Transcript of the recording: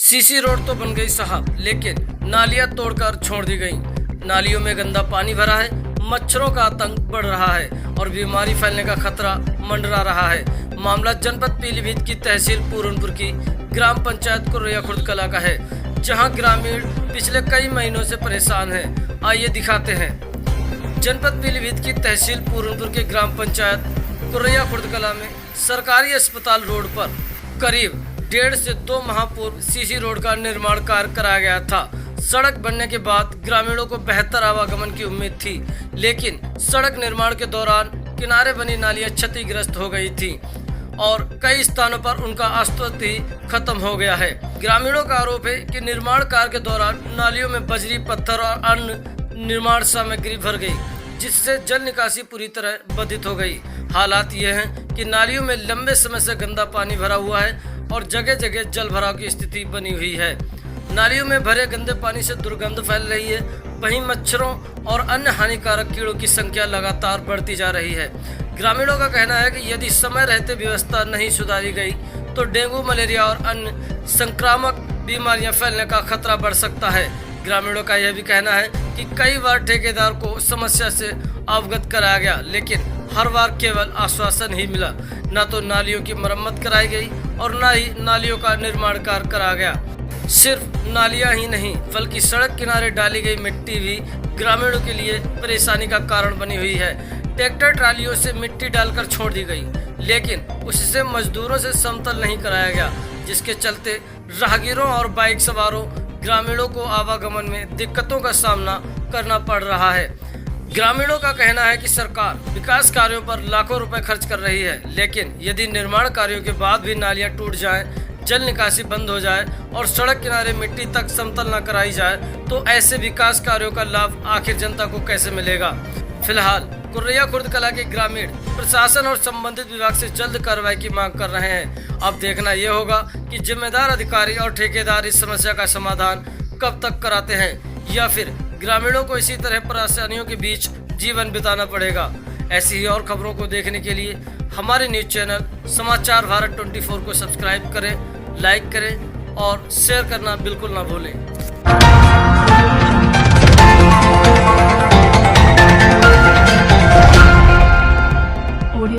CC road तो बन गई साहब, लेकिन नालियां तोड़कर छोड़ दी गई। नालियों में गंदा पानी भरा है, मच्छरों का आतंक बढ़ रहा है और बीमारी फैलने का खतरा मंडरा रहा है। मामला जनपद पीलीभीत की तहसील पूरनपुर की ग्राम पंचायत कुर्रिया खुर्द कला का है, जहां ग्रामीण पिछले कई महीनों से परेशान हैं। आइए दिखाते हैं। जनपद पीलीभीत की तहसील पूरनपुर के ग्राम पंचायत कुर्रिया खुर्द कला में सरकारी अस्पताल रोड पर करीब 1.5 से 2 माह पूर्व सीसी रोड का निर्माण कार्य कराया गया था। सड़क बनने के बाद ग्रामीणों को बेहतर आवागमन की उम्मीद थी, लेकिन सड़क निर्माण के दौरान किनारे बनी नालियां क्षतिग्रस्त हो गई थी और कई स्थानों पर उनका अस्तित्व ही खत्म हो गया है। ग्रामीणों का आरोप है कि निर्माण कार्य के दौरान नालियों में बजरी, पत्थर और अन्य निर्माण सामग्री भर गई, जिससे जल निकासी पूरी तरह बाधित हो गई। हालात ये हैं कि नालियों में लंबे समय से गंदा पानी भरा हुआ है और जगह जगह जल भराव की स्थिति बनी हुई है। नालियों में भरे गंदे पानी से दुर्गंध फैल रही है। वहीं मच्छरों और अन्य हानिकारक कीड़ों की संख्या लगातार बढ़ती जा रही है। ग्रामीणों का कहना है कि यदि समय रहते व्यवस्था नहीं सुधारी गई तो डेंगू, मलेरिया और अन्य संक्रामक बीमारियां फैलने का खतरा बढ़ सकता है। ग्रामीणों का यह भी कहना है कि कई बार ठेकेदार को समस्या से अवगत कराया गया, लेकिन हर बार केवल आश्वासन ही मिला। न तो नालियों की मरम्मत कराई गई और न ही नालियों का निर्माण कार्य कराया गया। सिर्फ नालियां ही नहीं, बल्कि सड़क किनारे डाली गई मिट्टी भी ग्रामीणों के लिए परेशानी का कारण बनी हुई है। ट्रैक्टर ट्रालियों से मिट्टी डालकर छोड़ दी गई, लेकिन उससे मजदूरों से समतल नहीं कराया गया, जिसके चलते राहगीरों और बाइक सवारों ग्रामीणों को आवागमन में दिक्कतों का सामना करना पड़ रहा है। ग्रामीणों का कहना है कि सरकार विकास कार्यों पर लाखों रुपए खर्च कर रही है, लेकिन यदि निर्माण कार्यों के बाद भी नालियां टूट जाएं, जल निकासी बंद हो जाए और सड़क किनारे मिट्टी तक समतल न कराई जाए, तो ऐसे विकास कार्यों का लाभ आखिर जनता को कैसे मिलेगा। फिलहाल कुर्रिया खुर्द कला के ग्रामीण प्रशासन और संबंधित विभाग से जल्द कार्रवाई की मांग कर रहे हैं। अब देखना यह होगा कि जिम्मेदार अधिकारी और ठेकेदार इस समस्या का समाधान कब तक कराते हैं, या फिर ग्रामीणों को इसी तरह परेशानियों के बीच जीवन बिताना पड़ेगा। ऐसी ही और खबरों को देखने के लिए हमारे न्यूज चैनल समाचार भारत 24 को सब्सक्राइब करें, लाइक करें और शेयर करना बिल्कुल ना भूलें।